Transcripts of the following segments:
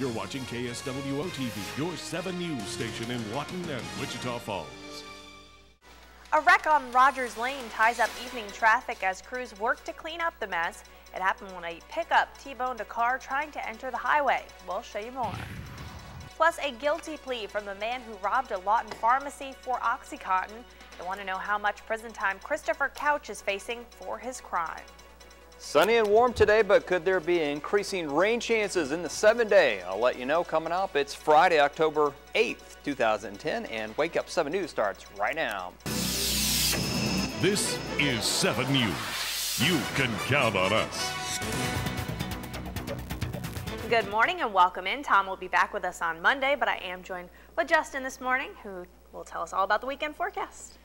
You're watching KSWO TV, your 7 News station in Lawton and Wichita Falls. A wreck on Rogers Lane ties up evening traffic as crews work to clean up the mess. It happened when a pickup T-boned a car trying to enter the highway. We'll show you more. Plus, a guilty plea from the man who robbed a Lawton pharmacy for OxyContin. You want to know how much prison time Christopher Couch is facing for his crime. Sunny and warm today, but could there be increasing rain chances in the 7-day? I'll let you know coming up. It's Friday, October 8th, 2010, and Wake Up 7 News starts right now. This is 7 News. You can count on us. Good morning and welcome in. Tom will be back with us on Monday, but I am joined with Justin this morning, who will tell us all about the weekend forecast.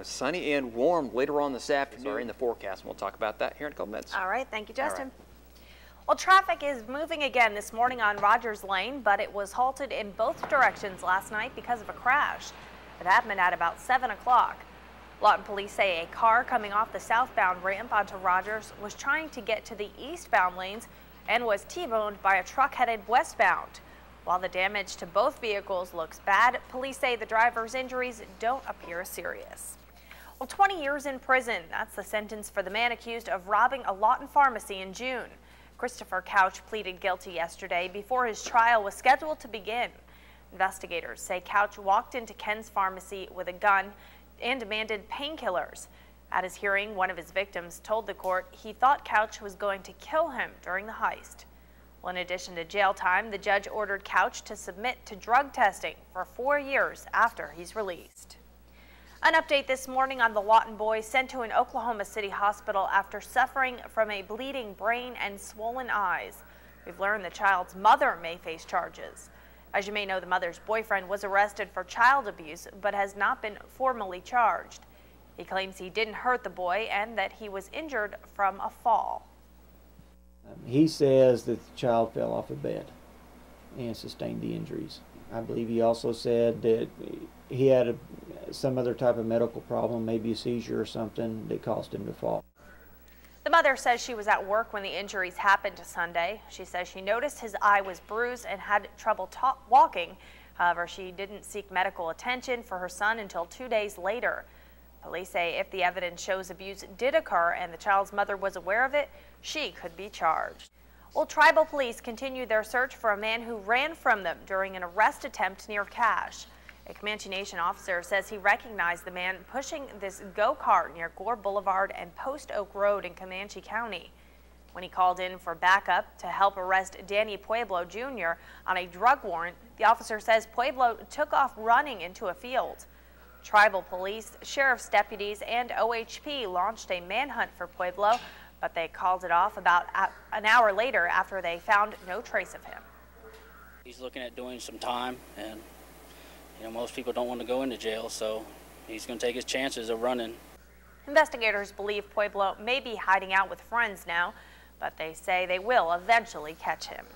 Sunny and warm later on this afternoon in the forecast, and we'll talk about that here in a couple minutes. All right, thank you, Justin. Well, traffic is moving again this morning on Rogers Lane, but it was halted in both directions last night because of a crash. It happened at about 7 o'clock. Lawton police say a car coming off the southbound ramp onto Rogers was trying to get to the eastbound lanes and was T-boned by a truck headed westbound. While the damage to both vehicles looks bad, police say the driver's injuries don't appear serious. Well, 20 years in prison, that's the sentence for the man accused of robbing a Lawton pharmacy in June. Christopher Couch pleaded guilty yesterday before his trial was scheduled to begin. Investigators say Couch walked into Ken's pharmacy with a gun and demanded painkillers. At his hearing, one of his victims told the court he thought Couch was going to kill him during the heist. Well, in addition to jail time, the judge ordered Couch to submit to drug testing for 4 years after he's released. An update this morning on the Lawton boy sent to an Oklahoma City hospital after suffering from a bleeding brain and swollen eyes. We've learned the child's mother may face charges. As you may know, the mother's boyfriend was arrested for child abuse but has not been formally charged. He claims he didn't hurt the boy and that he was injured from a fall. He says that the child fell off a bed and sustained the injuries. I believe he also said that he had some other type of medical problem, maybe a seizure or something, that caused him to fall. The mother says she was at work when the injuries happened Sunday. She says she noticed his eye was bruised and had trouble walking. However, she didn't seek medical attention for her son until 2 days later. Police say if the evidence shows abuse did occur and the child's mother was aware of it, she could be charged. Well, tribal police continue their search for a man who ran from them during an arrest attempt near Cache. A Comanche Nation officer says he recognized the man pushing this go-kart near Gore Boulevard and Post Oak Road in Comanche County. When he called in for backup to help arrest Danny Pueblo Jr. on a drug warrant, the officer says Pueblo took off running into a field. Tribal police, sheriff's deputies, and OHP launched a manhunt for Pueblo, but they called it off about an hour later after they found no trace of him. He's looking at doing some time, and most people don't want to go into jail, so he's going to take his chances of running. Investigators believe Pueblo may be hiding out with friends now, but they say they will eventually catch him.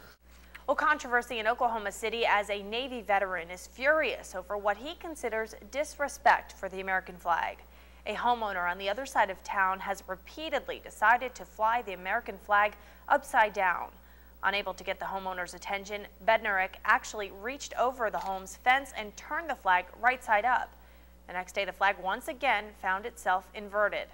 Well, controversy in Oklahoma City as a Navy veteran is furious over what he considers disrespect for the American flag. A homeowner on the other side of town has repeatedly decided to fly the American flag upside down. Unable to get the homeowner's attention, Bednarik actually reached over the home's fence and turned the flag right side up. The next day, the flag once again found itself inverted.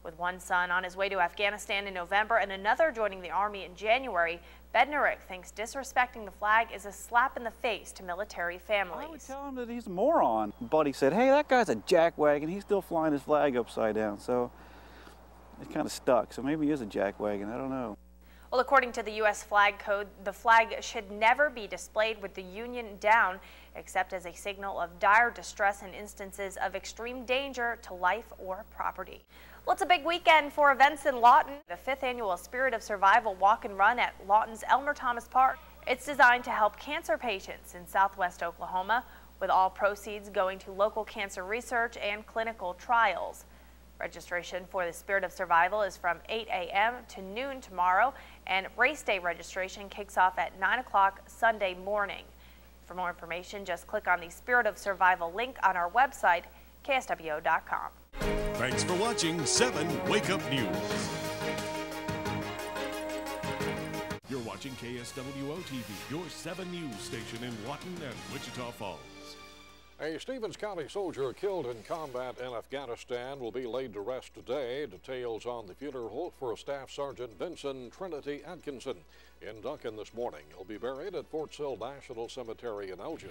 With one son on his way to Afghanistan in November and another joining the Army in January, Bednarik thinks disrespecting the flag is a slap in the face to military families. I would tell him that he's a moron. Buddy said, hey, that guy's a jackwagon. He's still flying his flag upside down. So it kind of stuck. So maybe he is a jackwagon. I don't know. Well, according to the U.S. flag code, the flag should never be displayed with the Union down, except as a signal of dire distress in instances of extreme danger to life or property. Well, it's a big weekend for events in Lawton. The 5th annual Spirit of Survival Walk and Run at Lawton's Elmer Thomas Park. It's designed to help cancer patients in southwest Oklahoma, with all proceeds going to local cancer research and clinical trials. Registration for the Spirit of Survival is from 8 a.m. to noon tomorrow, and race day registration kicks off at 9 o'clock Sunday morning. For more information, just click on the Spirit of Survival link on our website, kswo.com. Thanks for watching 7 Wake Up News. You're watching watching KSWO-TV, your 7 News station in Lawton and Wichita Falls. A Stevens County soldier killed in combat in Afghanistan will be laid to rest today. Details on the funeral for Staff Sergeant Vincent Trinity Atkinson in Duncan this morning. He'll be buried at Fort Sill National Cemetery in Elgin.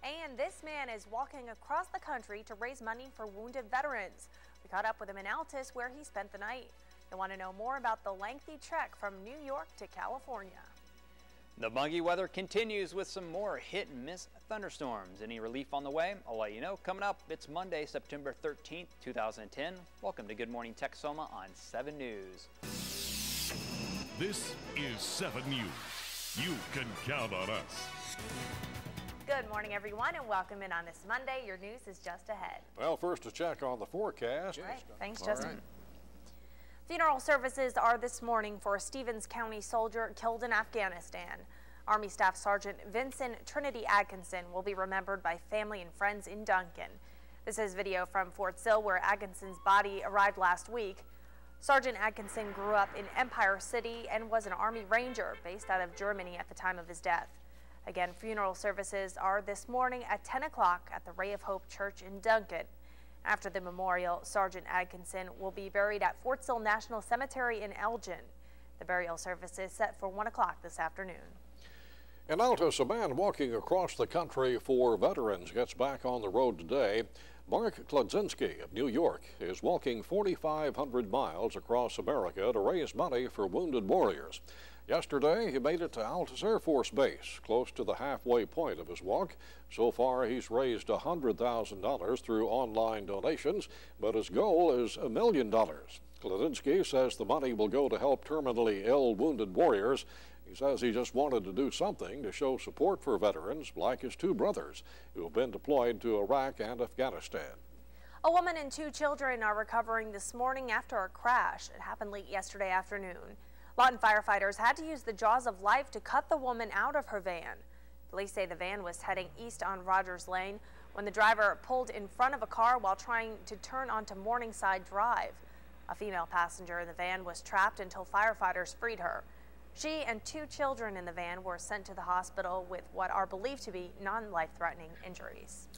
And this man is walking across the country to raise money for wounded veterans. We caught up with him in Altus, where he spent the night. You'll want to know more about the lengthy trek from New York to California. The muggy weather continues with some more hit and miss thunderstorms. Any relief on the way? I'll let you know. Coming up, it's Monday, September 13th, 2010. Welcome to Good Morning Texoma on 7 News. This is 7 News. You can count on us. Good morning, everyone, and welcome in on this Monday. Your news is just ahead. Well, first to check on the forecast. All right. Thanks, Justin. Right. Funeral services are this morning for a Stevens County soldier killed in Afghanistan. Army Staff Sergeant Vincent Trinity Atkinson will be remembered by family and friends in Duncan. This is video from Fort Sill, where Atkinson's body arrived last week. Sergeant Atkinson grew up in Empire City and was an Army Ranger based out of Germany at the time of his death. Again, funeral services are this morning at 10 o'clock at the Ray of Hope Church in Duncan. After the memorial, Sergeant Atkinson will be buried at Fort Sill National Cemetery in Elgin. The burial service is set for 1 o'clock this afternoon. In Altus, a man walking across the country for veterans gets back on the road today. Mark Klodzinski of New York is walking 4,500 miles across America to raise money for wounded warriors. Yesterday, he made it to Altus Air Force Base, close to the halfway point of his walk. So far, he's raised $100,000 through online donations, but his goal is $1 million. Klodzinski says the money will go to help terminally ill wounded warriors. He says he just wanted to do something to show support for veterans like his 2 brothers who have been deployed to Iraq and Afghanistan. A woman and 2 children are recovering this morning after a crash. It happened late yesterday afternoon. Lawton firefighters had to use the jaws of life to cut the woman out of her van. Police say the van was heading east on Rogers Lane when the driver pulled in front of a car while trying to turn onto Morningside Drive. A female passenger in the van was trapped until firefighters freed her. She and 2 children in the van were sent to the hospital with what are believed to be non-life-threatening injuries.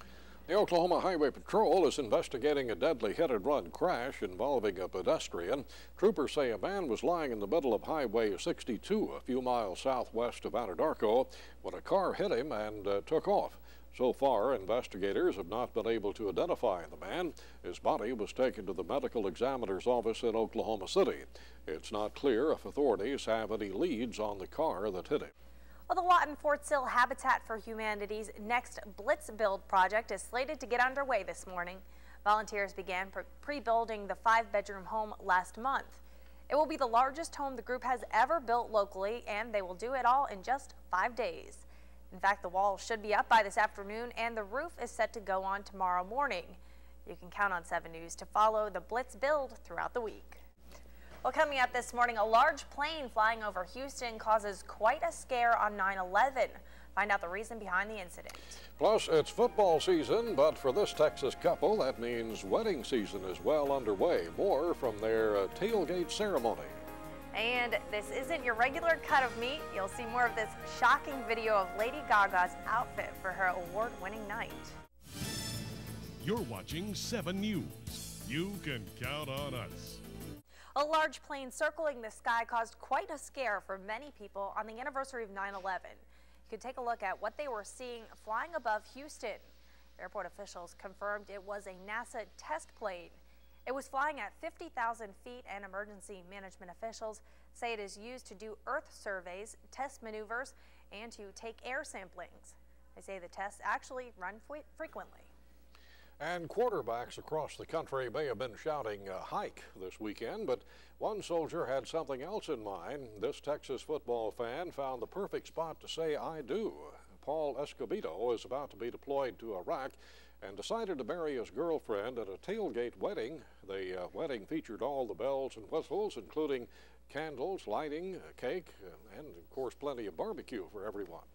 The Oklahoma Highway Patrol is investigating a deadly hit-and-run crash involving a pedestrian. Troopers say a man was lying in the middle of Highway 62 a few miles southwest of Anadarko when a car hit him and took off. So far, investigators have not been able to identify the man. His body was taken to the medical examiner's office in Oklahoma City. It's not clear if authorities have any leads on the car that hit him. Well, the Lawton Fort Sill Habitat for Humanity's next Blitz Build project is slated to get underway this morning. Volunteers began pre-building the 5-bedroom home last month. It will be the largest home the group has ever built locally, and they will do it all in just 5 days. In fact, the walls should be up by this afternoon, and the roof is set to go on tomorrow morning. You can count on 7 News to follow the Blitz Build throughout the week. Well, coming up this morning, a large plane flying over Houston causes quite a scare on 9/11. Find out the reason behind the incident. Plus, it's football season, but for this Texas couple, that means wedding season is well underway. More from their tailgate ceremony. And this isn't your regular cut of meat. You'll see more of this shocking video of Lady Gaga's outfit for her award-winning night. You're watching 7 News. You can count on us. A large plane circling the sky caused quite a scare for many people on the anniversary of 9/11. You can take a look at what they were seeing flying above Houston. Airport officials confirmed it was a NASA test plane. It was flying at 50,000 feet, and emergency management officials say it is used to do Earth surveys, test maneuvers, and to take air samplings. They say the tests actually run frequently. And quarterbacks across the country may have been shouting hike this weekend, but one soldier had something else in mind. This Texas football fan found the perfect spot to say I do. Paul Escobedo is about to be deployed to Iraq and decided to marry his girlfriend at a tailgate wedding. The wedding featured all the bells and whistles, including candles, lighting, cake, and of course plenty of barbecue for everyone.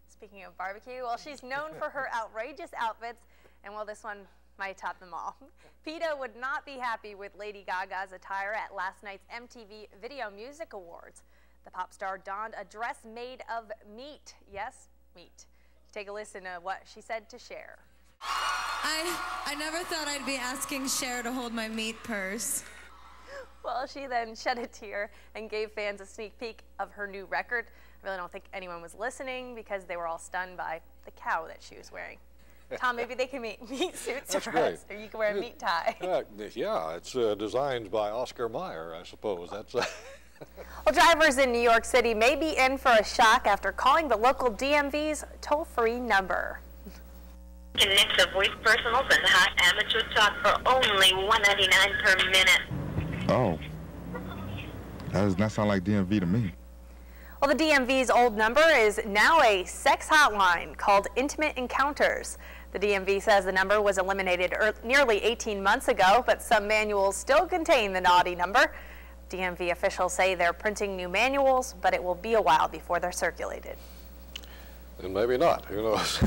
Speaking of barbecue, well, she's known for her outrageous outfits, and well, this one might top them all. PETA would not be happy with Lady Gaga's attire at last night's MTV Video Music Awards. The pop star donned a dress made of meat. Yes, meat. Take a listen to what she said to Cher. I never thought I'd be asking Cher to hold my meat purse. Well, she then shed a tear and gave fans a sneak peek of her new record. I really don't think anyone was listening because they were all stunned by the cow that she was wearing. Tom, maybe they can make meat suits for us, or you can wear a meat tie. Yeah, it's designed by Oscar Mayer, I suppose. That's. Well, drivers in New York City may be in for a shock after calling the local DMV's toll-free number. Connects a voice personals and hot amateur talk for only $1.99 per minute. Oh, that does not sound like DMV to me. Well, the DMV's old number is now a sex hotline called Intimate Encounters. The DMV says the number was eliminated nearly 18 months ago, but some manuals still contain the naughty number. DMV officials say they're printing new manuals, but it will be a while before they're circulated. And maybe not, who knows.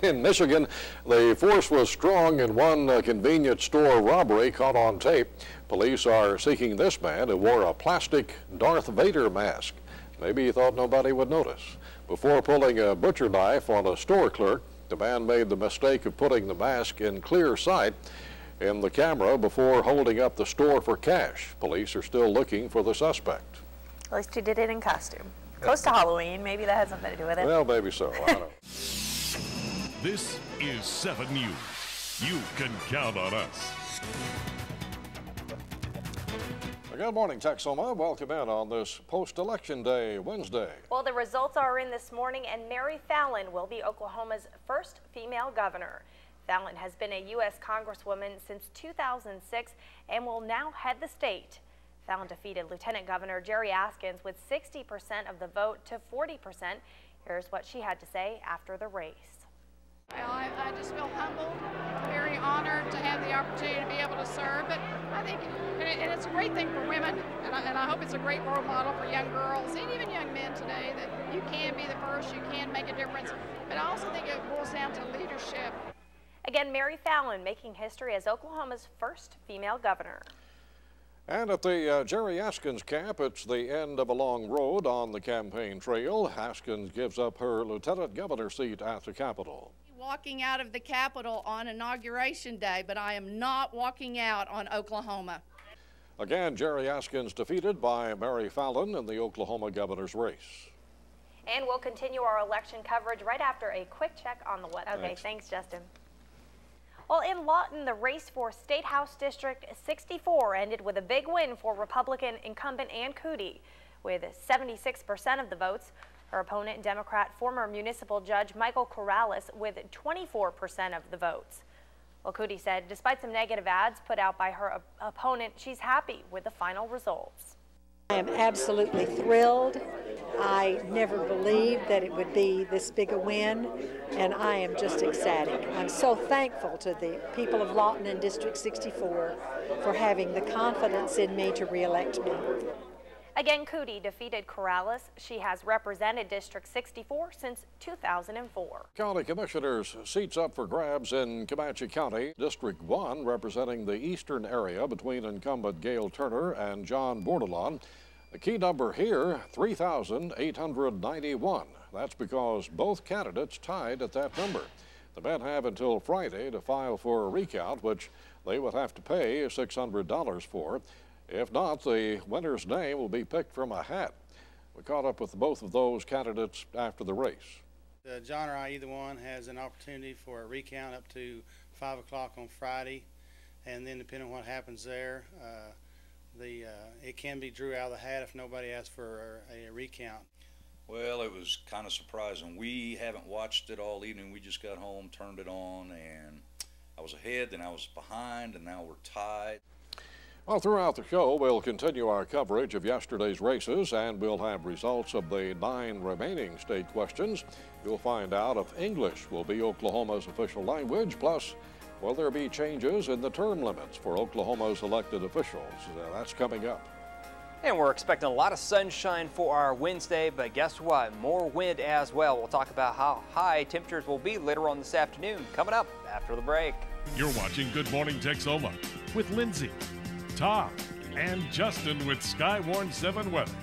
In Michigan, the force was strong in one convenience store robbery caught on tape. Police are seeking this man who wore a plastic Darth Vader mask. Maybe he thought nobody would notice. Before pulling a butcher knife on a store clerk, the man made the mistake of putting the mask in clear sight in the camera before holding up the store for cash. Police are still looking for the suspect. At least he did it in costume. Close to Halloween. Maybe that had something to do with it. Well, maybe so. I don't know. This is 7 News. You can count on us. Good morning, Texoma. Welcome in on this post-election day, Wednesday. Well, the results are in this morning, and Mary Fallin will be Oklahoma's first female governor. Fallin has been a U.S. Congresswoman since 2006 and will now head the state. Fallin defeated Lieutenant Governor Jerry Askins with 60% of the vote to 40%. Here's what she had to say after the race. Well, I just feel humbled, very honored to have the opportunity to be able to serve. But I think, and it's a great thing for women, and I hope it's a great role model for young girls and even young men today, that you can be the first, you can make a difference. But I also think it boils down to leadership. Again, Mary Fallin making history as Oklahoma's first female governor. And at the Jerry Askins camp, it's the end of a long road on the campaign trail. Askins gives up her lieutenant governor seat at the Capitol. Walking out of the Capitol on Inauguration Day, but I am not walking out on Oklahoma. Again, Jerry Askins defeated by Mary Fallin in the Oklahoma governor's race. And we'll continue our election coverage right after a quick check on the weather. Okay, thanks, Justin. Well, in Lawton, the race for State House District 64 ended with a big win for Republican incumbent Ann Cootie. With 76% of the votes, her opponent, Democrat former municipal judge Michael Corral, with 24% of the votes. Well, Cootie said despite some negative ads put out by her opponent, she's happy with the final results. I am absolutely thrilled. I never believed that it would be this big a win, and I am just ecstatic. I'm so thankful to the people of Lawton and District 64 for having the confidence in me to re-elect me. Again, Cootie defeated Corrales. She has represented District 64 since 2004. County Commissioners' seats up for grabs in Comanche County. District 1 representing the eastern area between incumbent Gail Turner and John Bordelon. The key number here, 3,891. That's because both candidates tied at that number. The men have until Friday to file for a recount, which they would have to pay $600 for. If not, the winner's name will be picked from a hat. We caught up with both of those candidates after the race. John or I, either one, has an opportunity for a recount up to 5 o'clock on Friday, and then depending on what happens there, it can be drew out of the hat if nobody asks for a recount. Well, it was kind of surprising. We haven't watched it all evening. We just got home, turned it on, and I was ahead, then I was behind, and now we're tied. Well, throughout the show, we'll continue our coverage of yesterday's races, and we'll have results of the 9 remaining state questions. You'll find out if English will be Oklahoma's official language, plus will there be changes in the term limits for Oklahoma's elected officials. That's coming up. And we're expecting a lot of sunshine for our Wednesday, but guess what? More wind as well. We'll talk about how high temperatures will be later on this afternoon, coming up after the break. You're watching Good Morning Texoma with Lindsay, Tom, and Justin with Skywarn 7 Weather.